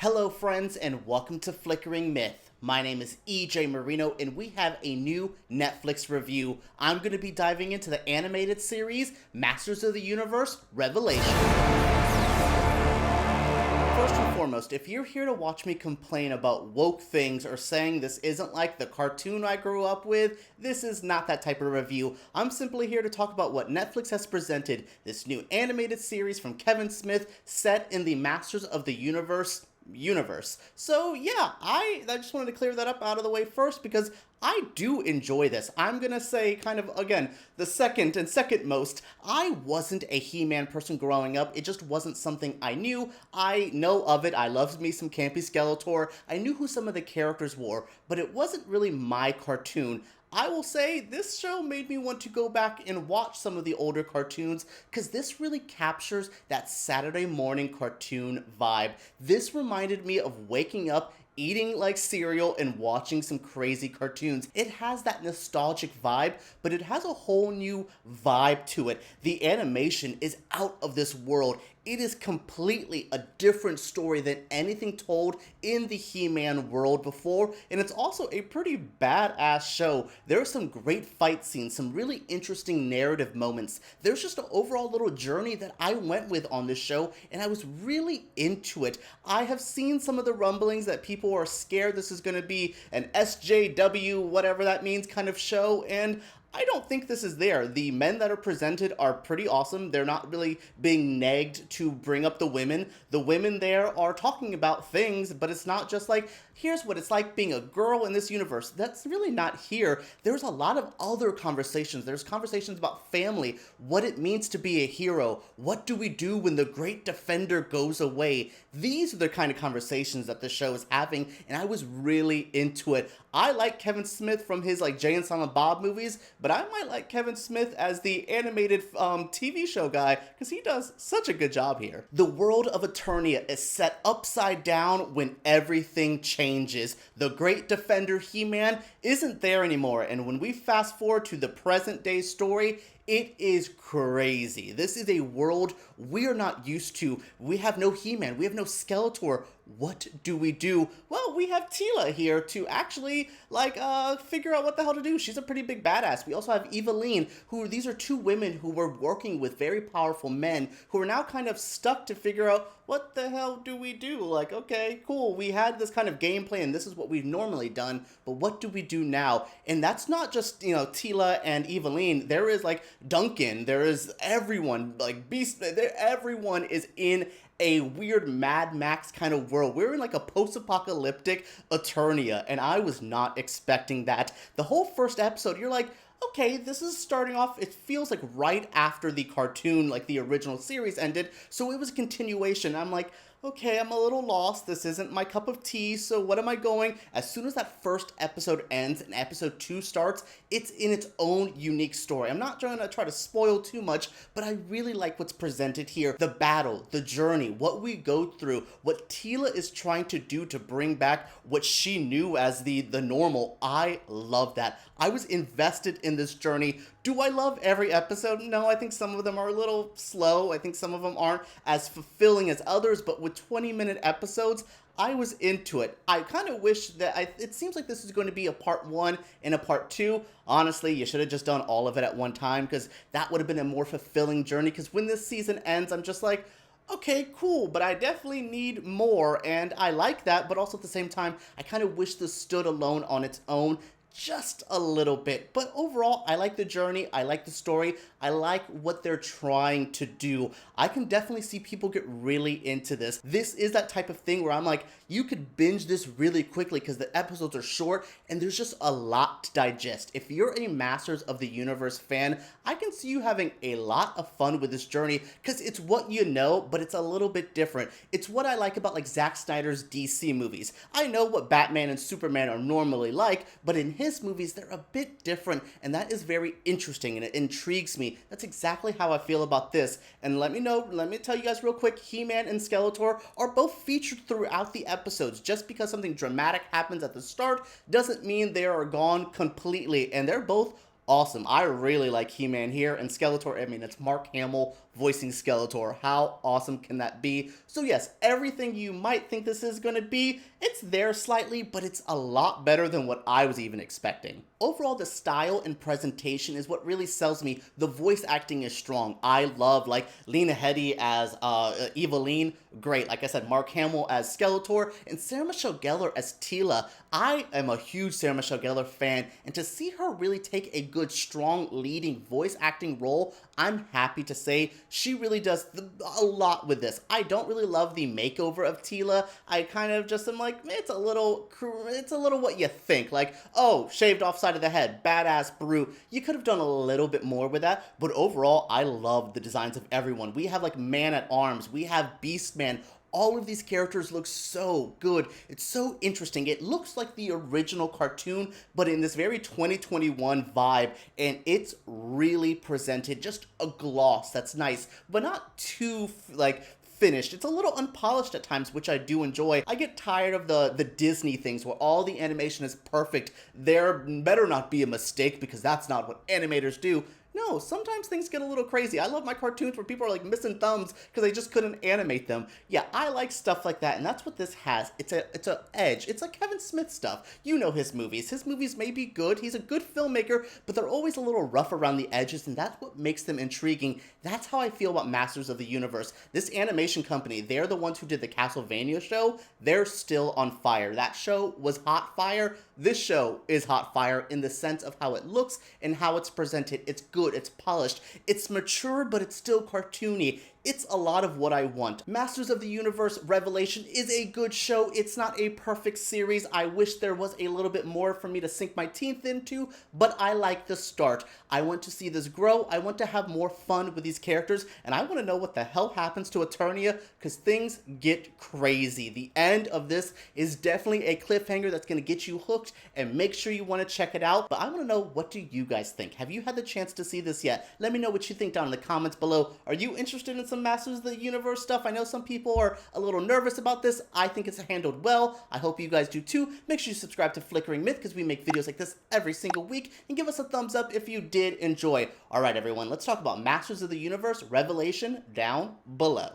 Hello friends and welcome to Flickering Myth. My name is EJ Marino and we have a new Netflix review. I'm going to be diving into the animated series Masters of the Universe Revelation. First and foremost, if you're here to watch me complain about woke things or saying this isn't like the cartoon I grew up with, this is not that type of review. I'm simply here to talk about what Netflix has presented, this new animated series from Kevin Smith set in the Masters of the Universe. So yeah, I just wanted to clear that up out of the way first because I do enjoy this. I'm gonna say kind of, again, the second most, I wasn't a He-Man person growing up. It just wasn't something I knew. I know of it. I loved me some campy Skeletor. I knew who some of the characters were, but it wasn't really my cartoon. I will say this show made me want to go back and watch some of the older cartoons because this really captures that Saturday morning cartoon vibe. This reminded me of waking up, eating like cereal and watching some crazy cartoons. It has that nostalgic vibe, but it has a whole new vibe to it. The animation is out of this world. It is completely a different story than anything told in the He-Man world before, and it's also a pretty badass show. There are some great fight scenes, some really interesting narrative moments. There's just an overall little journey that I went with on this show, and I was really into it. I have seen some of the rumblings that people are scared this is going to be an SJW, whatever that means, kind of show, and I don't think this is there. The men that are presented are pretty awesome. They're not really being nagged to bring up the women. The women there are talking about things, but it's not just like, here's what it's like being a girl in this universe. That's really not here. There's a lot of other conversations. There's conversations about family, what it means to be a hero. What do we do when the great defender goes away? These are the kind of conversations that the show is having, and I was really into it. I like Kevin Smith from his like Jay and Silent Bob movies, but I might like Kevin Smith as the animated TV show guy because he does such a good job here. The world of Eternia is set upside down when everything changes. The great defender He-Man isn't there anymore, and when we fast forward to the present day story, it is crazy. This is a world we're not used to. We have no He-Man. We have no Skeletor. What do we do? Well, we have Teela here to actually, figure out what the hell to do. She's a pretty big badass. We also have Evil-Lyn, these are two women who were working with very powerful men who are now kind of stuck to figure out what the hell do we do? Like, okay, cool. We had this kind of game plan. This is what we've normally done, but what do we do now? And that's not just, Teela and Evil-Lyn. There is, Duncan. There is everyone, Beast. Everyone is in a weird Mad Max kind of world. We're in a post-apocalyptic Eternia, and I was not expecting that. The whole first episode, you're like, okay, this is starting off, it feels like right after the cartoon, the original series ended, so it was a continuation. I'm like, okay, I'm a little lost. This isn't my cup of tea, so what am I going? As soon as that first episode ends and episode 2 starts, it's in its own unique story. I'm not trying to try to spoil too much, but I really like what's presented here. The battle, the journey, what we go through, what Teela is trying to do to bring back what she knew as the normal. I love that. I was invested in this journey. Do I love every episode? No, I think some of them are a little slow. I think some of them aren't as fulfilling as others, but with 20-minute episodes, I was into it. I kind of wish that it seems like this is going to be a part 1 and a part 2. Honestly, you should have just done all of it at one time because that would have been a more fulfilling journey, because when this season ends, I'm just like, okay, cool, but I definitely need more, and I like that, but also at the same time, I kind of wish this stood alone on its own just a little bit. But overall, I like the journey, I like the story, I like what they're trying to do. I can definitely see people get really into this. This is that type of thing where I'm like, you could binge this really quickly because the episodes are short and there's just a lot to digest. If you're a Masters of the Universe fan, I can see you having a lot of fun with this journey because it's what you know, but it's a little bit different. It's what I like about Zack Snyder's DC movies. I know what Batman and Superman are normally like, but in his movies, they're a bit different, and that is very interesting, and it intrigues me. That's exactly how I feel about this, and let me tell you guys real quick, He-Man and Skeletor are both featured throughout the episodes. Just because something dramatic happens at the start doesn't mean they are gone completely, and they're both awesome. I really like He-Man here, and Skeletor, I mean, it's Mark Hamill voicing Skeletor. How awesome can that be? So yes, everything you might think this is going to be, it's there slightly, but it's a lot better than what I was even expecting. Overall, the style and presentation is what really sells me. The voice acting is strong. I love, like, Lena Headey as Evil-Lyn, great. Like I said, Mark Hamill as Skeletor, and Sarah Michelle Gellar as Teela. I am a huge Sarah Michelle Gellar fan, and to see her really take a good, strong, leading voice acting role, I'm happy to say she really does a lot with this. I don't really love the makeover of Teela. I kind of just am like, it's a little what you think. Like, oh, shaved off side of the head, badass brute. You could have done a little bit more with that, but overall, I love the designs of everyone. We have like Man-at-Arms, we have Beastman. All of these characters look so good. It's so interesting. It looks like the original cartoon, but in this very 2021 vibe, and it's really presented just a gloss that's nice, but not too, like, finished. It's a little unpolished at times, which I do enjoy. I get tired of the Disney things where all the animation is perfect. There better not be a mistake, because that's not what animators do. No, sometimes things get a little crazy. I love my cartoons where people are like missing thumbs because they just couldn't animate them. Yeah, I like stuff like that, and that's what this has. It's a edge. It's like Kevin Smith stuff. You know his movies. His movies may be good. He's a good filmmaker, but they're always a little rough around the edges, and that's what makes them intriguing. That's how I feel about Masters of the Universe. This animation company, they're the ones who did the Castlevania show. They're still on fire. That show was hot fire. This show is hot fire in the sense of how it looks and how it's presented. It's good. It's polished. It's mature, but it's still cartoony. It's a lot of what I want. Masters of the Universe Revelation is a good show. It's not a perfect series. I wish there was a little bit more for me to sink my teeth into, but I like the start. I want to see this grow. I want to have more fun with these characters, and I want to know what the hell happens to Eternia, because things get crazy. The end of this is definitely a cliffhanger that's going to get you hooked, and make sure you want to check it out. But I want to know, what do you guys think? Have you had the chance to see this yet? Let me know what you think down in the comments below. Are you interested in some Masters of the Universe stuff? I know some people are a little nervous about this. I think it's handled well. I hope you guys do too. Make sure you subscribe to Flickering Myth, because we make videos like this every single week, and give us a thumbs up if you did enjoy. Alright everyone, let's talk about Masters of the Universe Revelation down below.